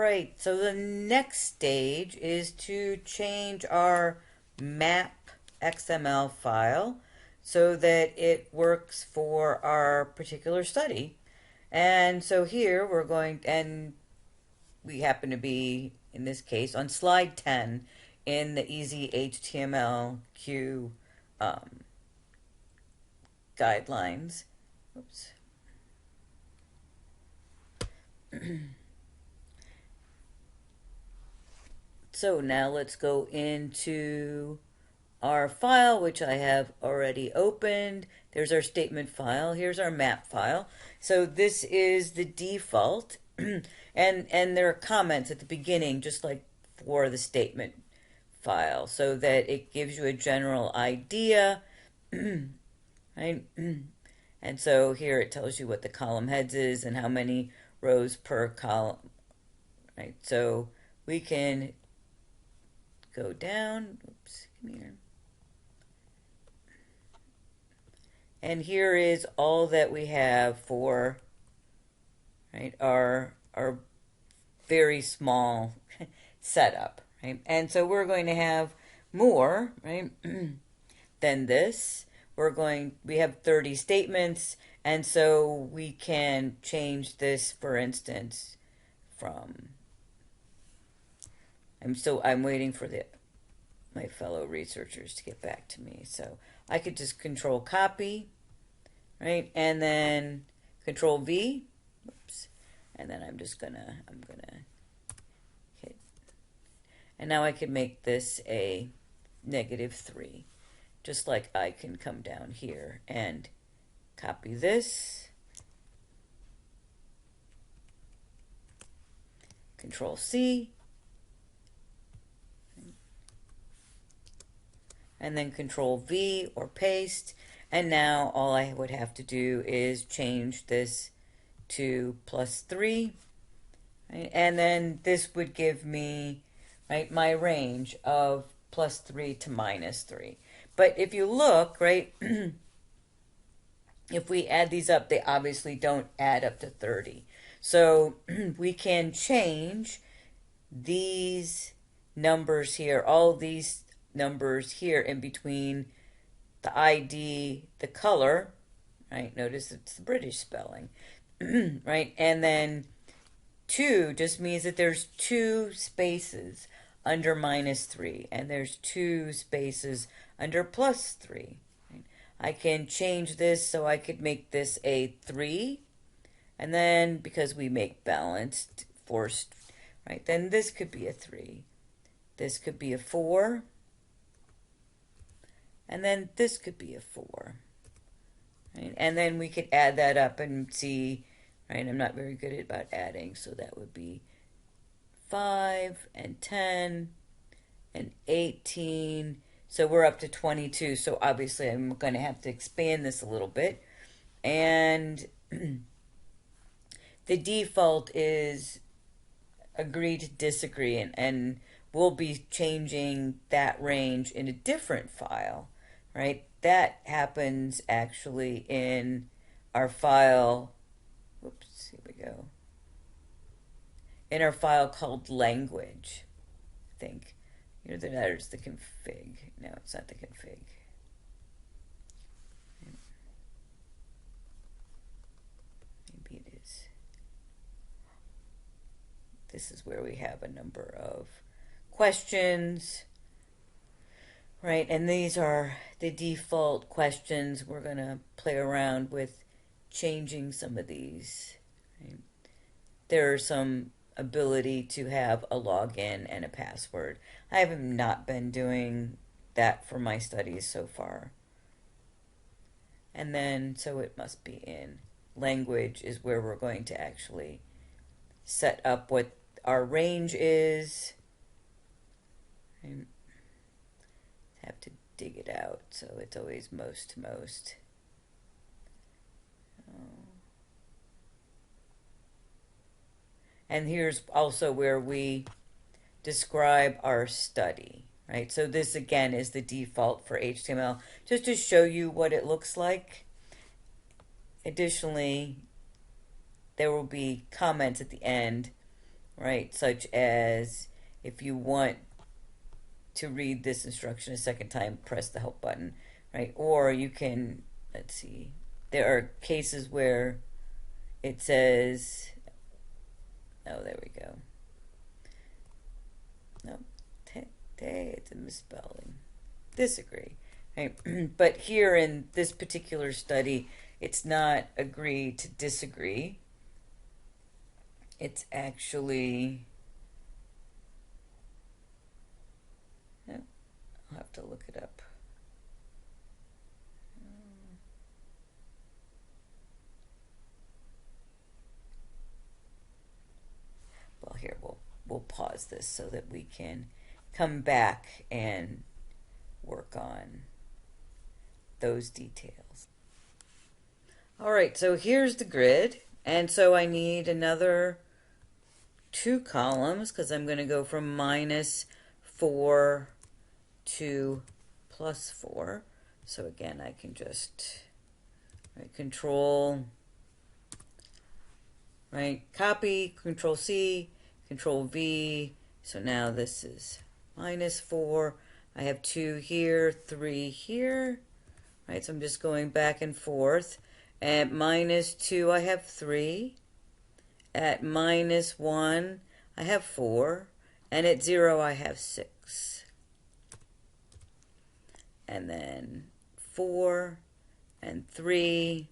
right, so the next stage is to change our map XML file so that it works for our particular study. And so here we're going, and we happen to be, in this case, on slide 10 in the Easy HtmlQ um, guidelines. Oops. So now let's go into our file, which I have already opened. There's our statement file. Here's our map file. So this is the default, and there are comments at the beginning, just like for the statement file, so that it gives you a general idea, right? And so here it tells you what the column heads is and how many rows per column, right? So we can go down. Oops, come here. And here is all that we have for, right, our very small setup, right? And so we're going to have more, right, than this. We have 30 statements, and so we can change this, for instance, from, I'm waiting for my fellow researchers to get back to me. So I could just control copy, right? And then control V, oops. And then I'm gonna hit, and now I can make this a -3. Just like I can come down here and copy this, control C, and then control V or paste. And now all I would have to do is change this to +3, right? And then this would give me, right, my range of +3 to -3. But if you look, right, if we add these up, they obviously don't add up to 30. So we can change these numbers here, all these numbers here in between the ID, the color, right? Notice it's the British spelling, right? And then 2 just means that there's 2 spaces under -3, and there's 2 spaces under +3. Right? I can change this so I could make this a 3, and then because we make balanced, forced, right, then this could be a 3. This could be a 4. And then this could be a 4. Right? And then we could add that up and see, right? I'm not very good about adding, so that would be 5 and 10 and 18. So we're up to 22. So obviously I'm going to have to expand this a little bit. And the default is agree to disagree, and we'll be changing that range in a different file, right? That happens actually in our file, whoops, here we go, in our file called language, I think. You know, there's the config. No, it's not the config. Maybe it is. This is where we have a number of questions, right? And these are the default questions. We're going to play around with changing some of these. Right? There's some ability to have a login and a password. I have not been doing that for my studies so far. And then, so it must be in language is where we're going to actually set up what our range is. I have to dig it out, so it's always most to most. And here's also where we describe our study, right? So this again is the default for HTML, just to show you what it looks like. Additionally, there will be comments at the end right? Such as if you want to read this instruction a second time, press the help button, right? Or you can, let's see, there are cases where it says, oh, there we go. No, it's a misspelling. Disagree, right? But here in this particular study, it's not agree to disagree. It's actually, oh, I'll have to look it up. Well, here we'll pause this so that we can come back and work on those details. All right, so here's the grid, and so I need another 2 columns because I'm going to go from -4 to +4. So again, I can just control, copy, control C, control V. So now this is -4. I have 2 here, 3 here, right? So I'm just going back and forth. At -2, I have 3. At -1, I have 4. And at 0, I have 6. And then 4 and 3.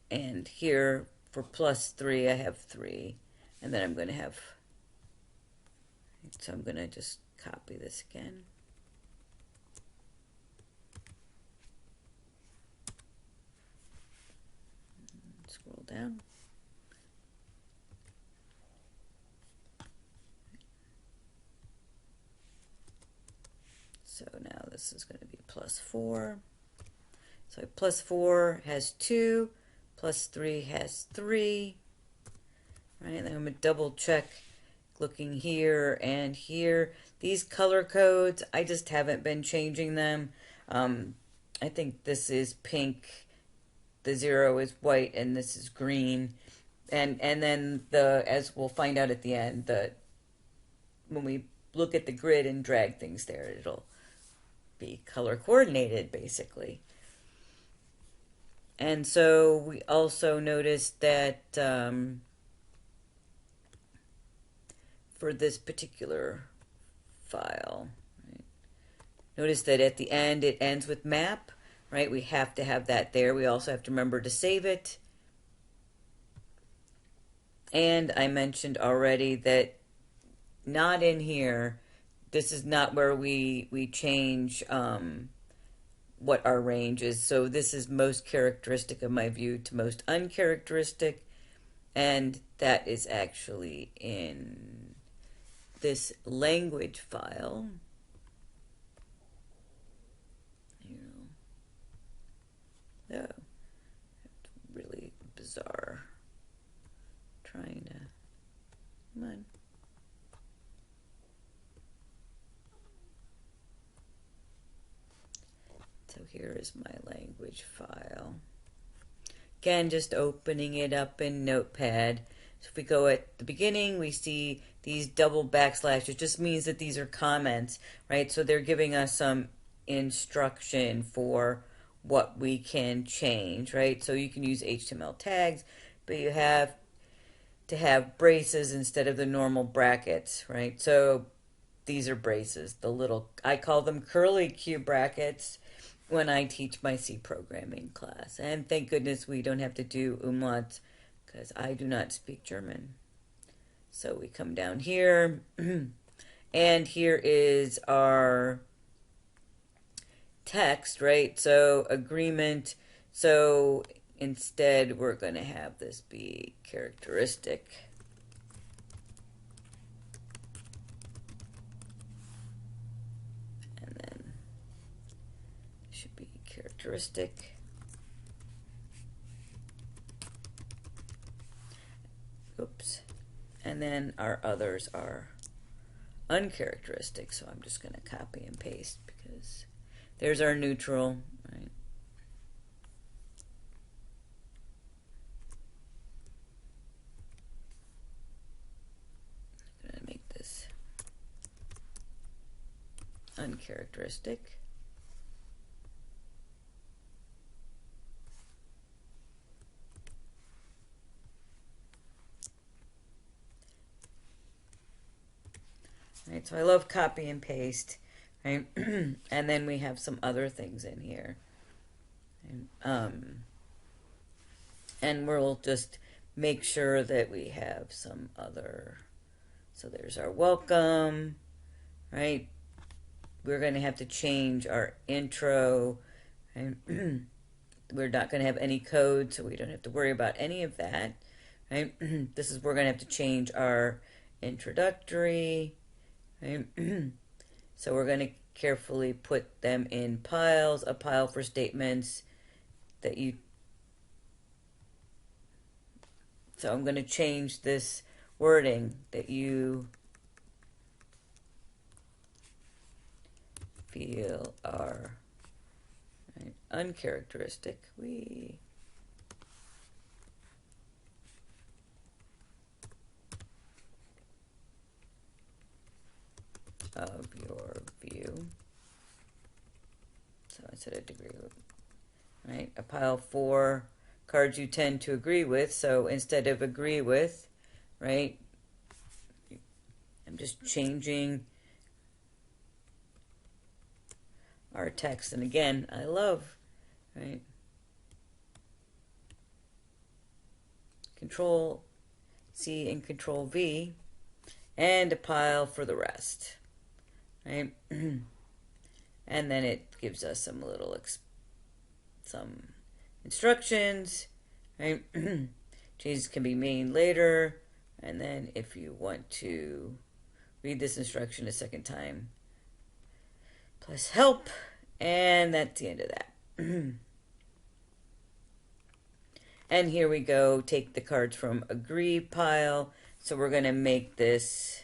And here for +3, I have 3. And then I'm going to have, so I'm going to just copy this again. Scroll down. So now this is going to be +4. So +4 has 2, +3 has 3. Right, and then I'm going to double check looking here and here. These color codes, I just haven't been changing them. I think this is pink, the 0 is white, and this is green. And then as we'll find out at the end, when we look at the grid and drag things there, it'll be color coordinated basically. And so we also noticed that for this particular file, right, notice that at the end it ends with map, right? We have to have that there. We also have to remember to save it. And I mentioned already that not in here, this is not where we change what our range is. So this is most characteristic of my view to most uncharacteristic, and that is actually in this language file. Oh, really bizarre. Trying to, come on. So here is my language file. Again, just opening it up in Notepad. So if we go at the beginning, we see these double backslashes. It just means that these are comments, right? So they're giving us some instruction for what we can change, right? So you can use HTML tags, but you have to have braces instead of the normal brackets, right? So these are braces, the little, I call them curly Q brackets when I teach my C programming class. And thank goodness we don't have to do umlauts because I do not speak German. So we come down here and here is our text, right? So agreement. So instead we're going to have this be characteristic. And then it should be characteristic. Oops. And then our others are uncharacteristic. So I'm just going to copy and paste because there's our neutral, right? uncharacteristic. Right, so I love copy and paste, right? And then we have some other things in here. And we'll just make sure that we have some other. So there's our welcome, right? We're going to have to change our intro, right? We're not going to have any code, so we don't have to worry about any of that, right? This is, we're going to have to change our introductory, right? So we're going to carefully put them in piles, a pile for statements that you. So I'm going to change this wording that you feel are, right, uncharacteristic. Of your view. So I said I'd agree with, right? A pile for cards you tend to agree with. So instead of agree with, right, I'm just changing our text. And again, I love, right, Control C and Control V, and a pile for the rest, right? And then it gives us some little some instructions, right? Changes can be made later, and then if you want to read this instruction a second time, press help, and that's the end of that. And here we go, take the cards from agree pile. So we're going to make this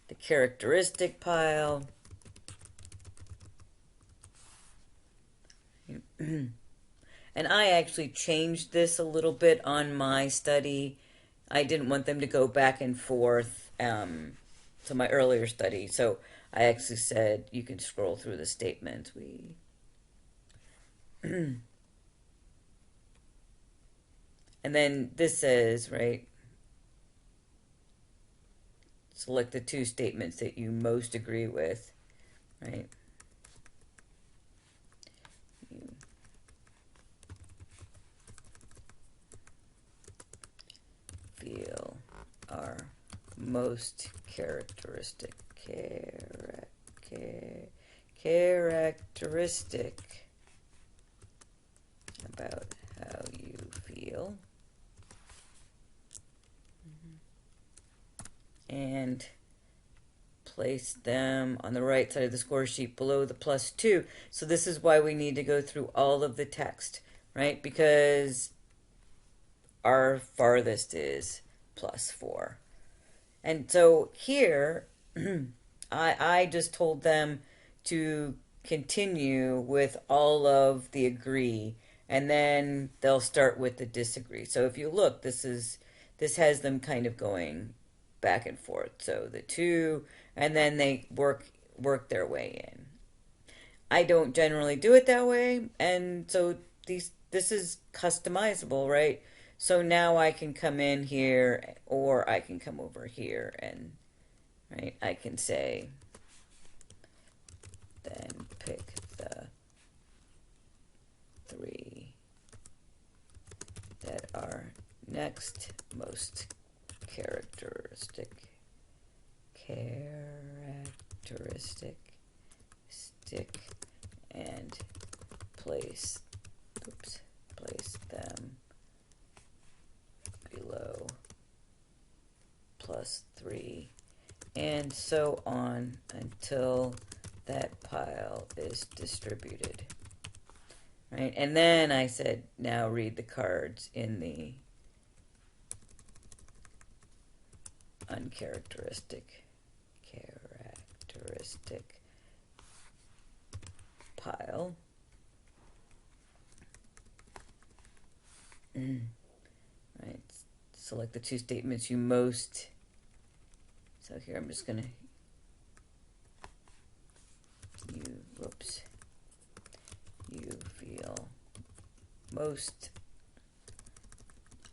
the characteristic pile. And I actually changed this a little bit on my study. I didn't want them to go back and forth to my earlier study. So I actually said you can scroll through the statements. And then this says, right, select the two statements that you most agree with, right? You feel are most characteristic about how you feel. And place them on the right side of the score sheet below the +2. So this is why we need to go through all of the text, right? Because our farthest is +4. And so here, I just told them to continue with all of the agree, and then they'll start with the disagree. So if you look, this has them kind of going back and forth. So the two, and then they work their way in. I don't generally do it that way, and so this is customizable, right? So now I can come in here, or I can come over here, and right, I can say, then pick the 3 that are next most characteristic stick, and place them below +3, and so on until that pile is distributed. Right? And then I said, now read the cards in the uncharacteristic pile. Right. Select the two statements you most. So here I'm just going to most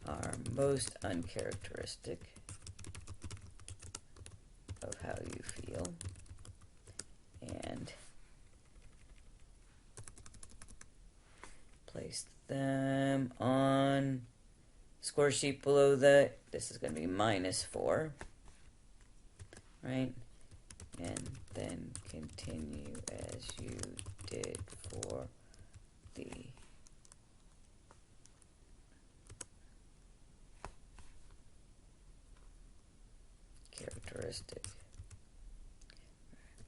are most uncharacteristic of how you feel, and place them on score sheet below the, this is going to be -4, right? And then continue as you did for the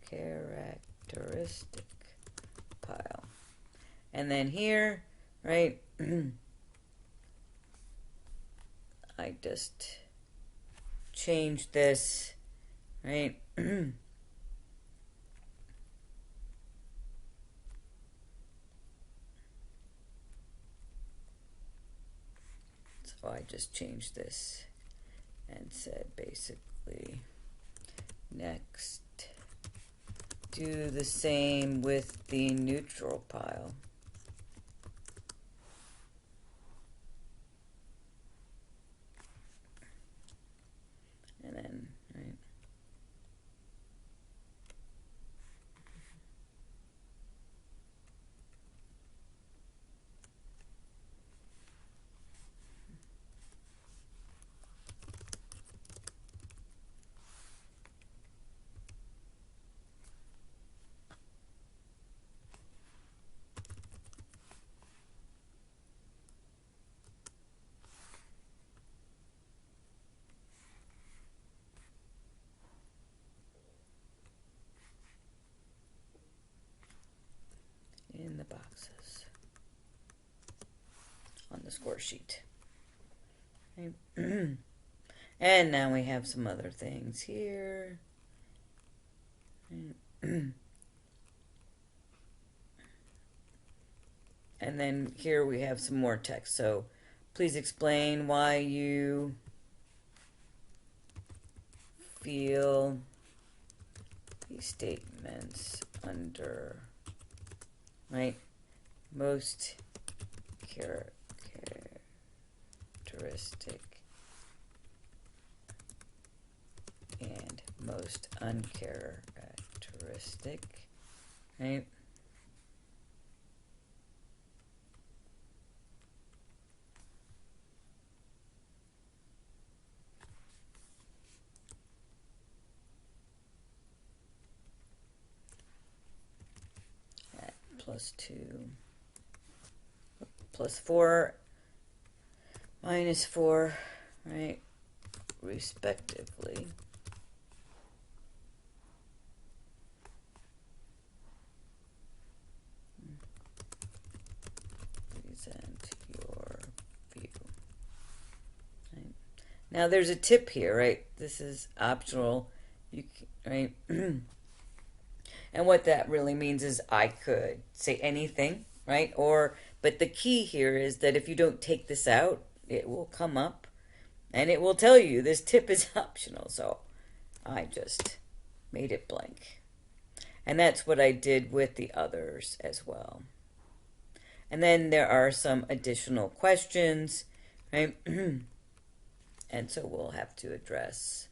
characteristic pile. And then here, right, I just change this, right? So I just changed this and said basically next do the same with the neutral pile. And then, right, in the boxes on the score sheet. Right. And now we have some other things here. And then here we have some more text. So please explain why you feel these statements under, right, most characteristic and most uncharacteristic, right? At +2, +4, -4, right, respectively. Present your view. Right. Now there's a tip here, right? This is optional. You right? And what that really means is I could say anything, right? Or but the key here is that if you don't take this out, it will come up and it will tell you this tip is optional. So I just made it blank. And that's what I did with the others as well. And then there are some additional questions, right? And so we'll have to address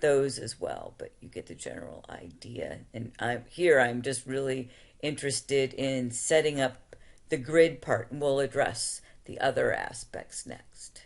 those as well, but you get the general idea. And I'm just really interested in setting up the grid part, and we'll address the other aspects next.